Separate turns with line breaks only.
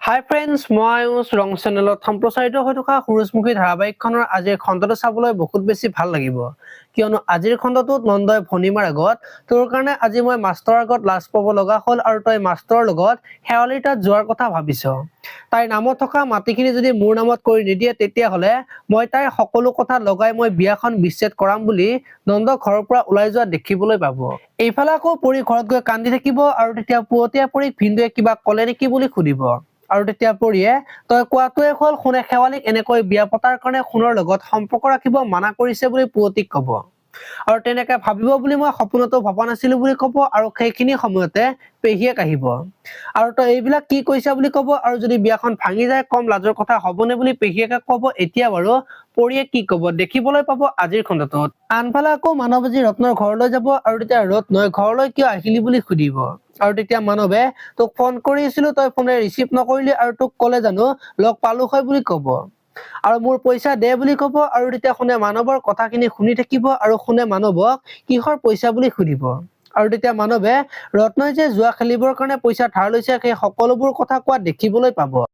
হাই friends, মই আয়ুষ ৰং চেনেলত সম্প্ৰচাৰিত হৈ থকা সূৰুজমুখী ধাৰাবাহিকখনৰ আজিৰ খণ্ডটো চাবলৈ বহুত বেছি ভাল লাগিব, কিয়নো আজিৰ খণ্ডটোত নন্দই ভনীমাৰ আগত তোৰ কাৰণে আজি মই মাষ্টৰৰ আগত লাজ পাব লগা হ'ল আৰু তই মাষ্টৰৰ লগত শেৱালিৰ তাত যোৱাৰ কথা ভাবিছ। তাইৰ নামত থকা মাটিখিনি যদি মোৰ নামত কৰি নিদিয়ে তেতিয়াহ'লে মই তাইৰ সকলো কথা লগাই মই বিয়াখন বিচ্ছেদ কৰাম বুলি নন্দ ঘৰৰ পৰা ওলাই যোৱা দেখিবলৈ পাব। এইফালে আকৌ পৰী ঘৰত গৈ কান্দি থাকিব আৰু তেতিয়া পুৱতীয়া পৰীক ভিনদেউৱে কিবা ক'লে নেকি বুলি সুধিব। আৰু তেতিয়া পৰিয়ে তই কোৱাটোৱে হ'ল শুনে শেৱালিক এনেকৈ বিয়া পতাৰ কাৰণে শুনৰ লগত সম্পৰ্ক ৰাখিব মানা কৰিছে বুলি পুৱতীক ক'ব। আৰু তেনেকে ভাবিব বুলি মই সপোনতো ভবা নাছিলো বুলি ক'ব আৰু সেইখিনি সময়তে পেহীয়েক আহিব আৰু তই এইবিলাক কি কৈছা বুলি ক'ব আৰু যদি বিয়াখন ভাঙি যায় কম লাজৰ কথা হ'বনে বুলি পেহীয়েকে ক'ব। এতিয়া বাৰু পৰিয়ে কি ক'ব দেখিবলৈ পাব আজিৰ খণ্ডটোত। আনফালে আকৌ মানৱ আজি ৰত্নৰ ঘৰলৈ যাব আৰু তেতিয়া ৰত্নই ঘৰলৈ কিয় আহিলি বুলি সুধিব আৰু তেতিয়া মানৱে তোক ফোন কৰিছিলো তই ফোনে ৰিচিভ নকৰিলি আৰু তোক ক'লে জানো লগ পালো হয় বুলি ক'ব আৰু মোৰ পইচা দে বুলি ক'ব আৰু তেতিয়া শুনে মানৱৰ কথাখিনি শুনি থাকিব আৰু শুনে মানৱক কিহৰ পইচা বুলি সুধিব আৰু তেতিয়া মানৱে ৰত্নই যে জুৱা খেলিবৰ কাৰণে পইচা ধাৰ লৈছে সেই সকলোবোৰ কথা কোৱা দেখিবলৈ পাব।